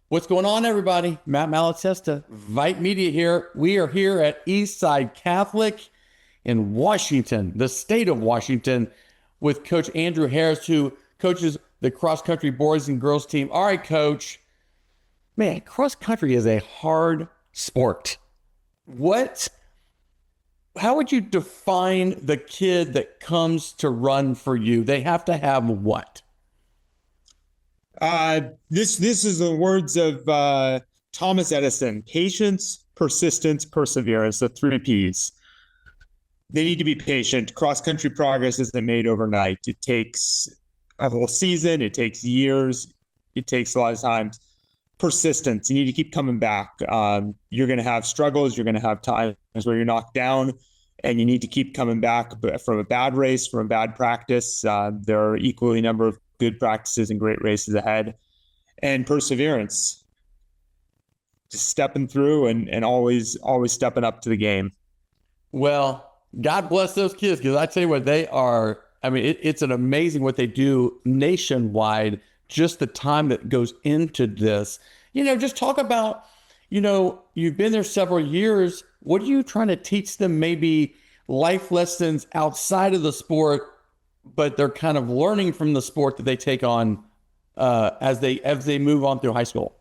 What's going on, everybody? Matt Malatesta, VYPE Media here. We are here at Eastside Catholic in Washington, the state of Washington, with Coach Andrew Harris, who coaches the cross country boys and girls team. All right, Coach. Man, cross country is a hard sport. What? How would you define the kid that comes to run for you? They have to have what? This is the words of Thomas Edison: patience, persistence, perseverance. The three P's. They need to be patient. Cross country progress isn't made overnight. It takes a whole season. It takes years. It takes a lot of time. Persistence. You need to keep coming back. You're going to have struggles. You're going to have times where you're knocked down, and you need to keep coming back from a bad race, from a bad practice. There are equally a number of good practices and great races ahead. And perseverance, just stepping through and always stepping up to the game. Well, God bless those kids, because I tell you what, they are, I mean, it's an amazing what they do nationwide, just the time that goes into this. Just talk about, you've been there several years. What are you trying to teach them, maybe life lessons outside of the sport, but they're kind of learning from the sport that they take on as they move on through high school?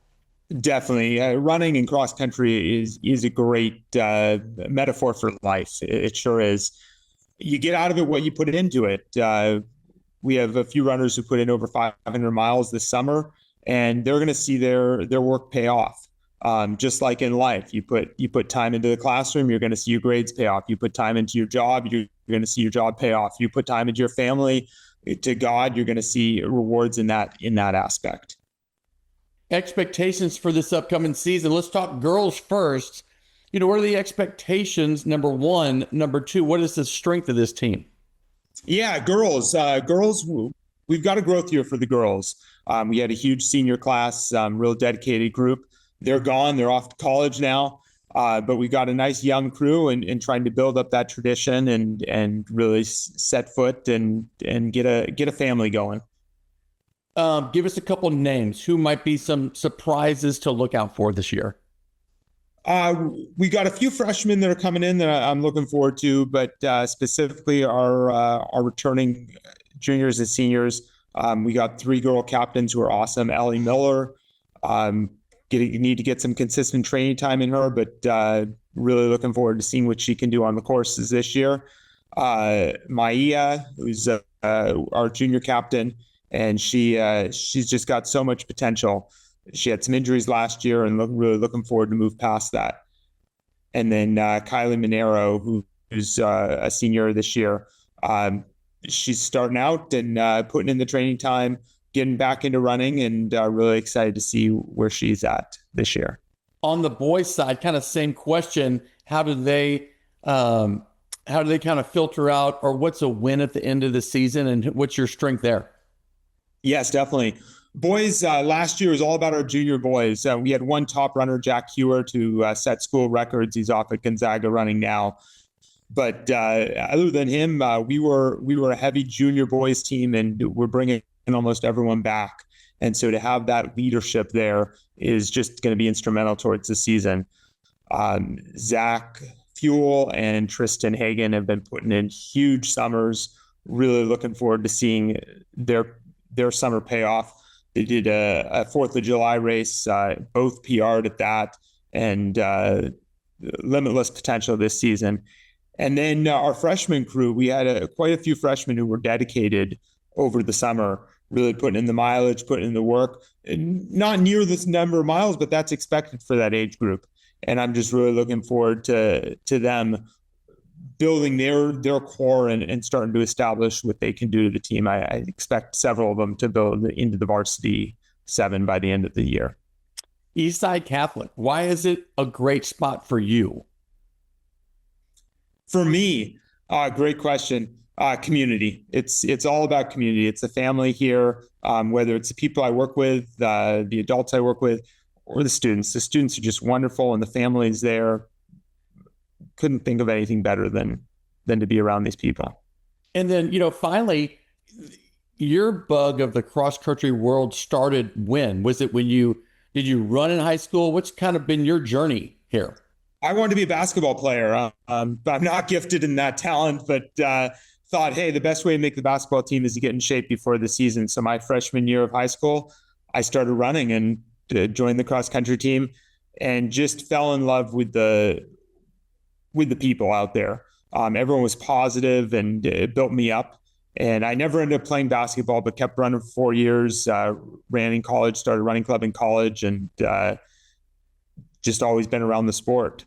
Definitely. Running and cross country is a great metaphor for life. It sure is. You get out of it what you put into it. We have a few runners who put in over 500 miles this summer, and they're going to see their work pay off. Just like in life, you put time into the classroom, you're going to see your grades pay off. You put time into your job, you're going to see your job pay off. You put time into your family, to God, you're going to see rewards in that aspect. Expectations for this upcoming season. Let's talk girls first. What are the expectations? Number one. Number two, what is the strength of this team? Yeah, girls, we've got a growth year for the girls. We had a huge senior class, real dedicated group. They're gone. They're off to college now. But we got a nice young crew and trying to build up that tradition and really set foot and get a family going. Give us a couple names. Who might be some surprises to look out for this year? We got a few freshmen that are coming in that I'm looking forward to, but specifically our returning juniors and seniors. We got three girl captains who are awesome. Ellie Miller. You need to get some consistent training time in her, but really looking forward to seeing what she can do on the courses this year. Maia, who's our junior captain, and she's just got so much potential. She had some injuries last year, and really looking forward to move past that. And then Kylie Monero, who's a senior this year. She's starting out and putting in the training time, getting back into running, and really excited to see where she's at this year. On the boys' side, kind of same question. How do they kind of filter out, or what's a win at the end of the season, and what's your strength there? Yes, definitely. Boys, last year was all about our junior boys. We had one top runner, Jack Hewart, who set school records. He's off at Gonzaga running now. But other than him, we were a heavy junior boys team, and we're bringing almost everyone back. And so to have that leadership there is just going to be instrumental towards the season. Zach Fuel and Tristan Hagan have been putting in huge summers. Really looking forward to seeing their summer payoff. They did a 4th of July race, both PR'd at that, and limitless potential this season. And then our freshman crew, we had quite a few freshmen who were dedicated over the summer, really putting in the mileage, putting in the work. And not near this number of miles, but that's expected for that age group. And I'm just really looking forward to them building their core and starting to establish what they can do to the team. I expect several of them to build into the varsity 7 by the end of the year. Eastside Catholic, why is it a great spot for you? For me, great question. Community. It's all about community. It's a family here, whether it's the people I work with, the adults I work with, or the students. The students are just wonderful, and the families there. Couldn't think of anything better than to be around these people. And then, finally, your bug of the cross country world started when? Was it when you Did you run in high school? What's kind of been your journey here? I wanted to be a basketball player. But I'm not gifted in that talent, but thought, hey, the best way to make the basketball team is to get in shape before the season. So my freshman year of high school, I started running and joined the cross country team, and just fell in love with the people out there. Everyone was positive, and it built me up. And I never ended up playing basketball, but kept running for 4 years. Ran in college, started running club in college, and just always been around the sport.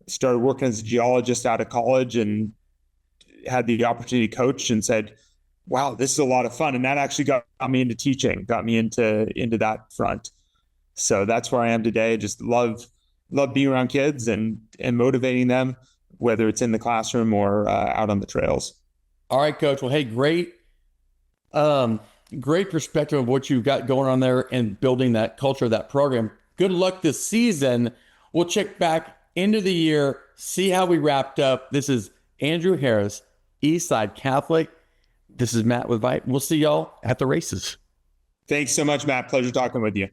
Started working as a geologist out of college, and had the opportunity to coach, and said, wow, this is a lot of fun. And that actually got me into teaching, got me into that front. So that's where I am today. Just love being around kids and motivating them, whether it's in the classroom or out on the trails. All right, Coach. Well, hey, great perspective of what you've got going on there and building that culture of that program. Good luck this season. We'll check back into the year, see how we wrapped up. This is Andrew Harris, Eastside Catholic. This is Matt with VYPE. We'll see y'all at the races. Thanks so much, Matt. Pleasure talking with you.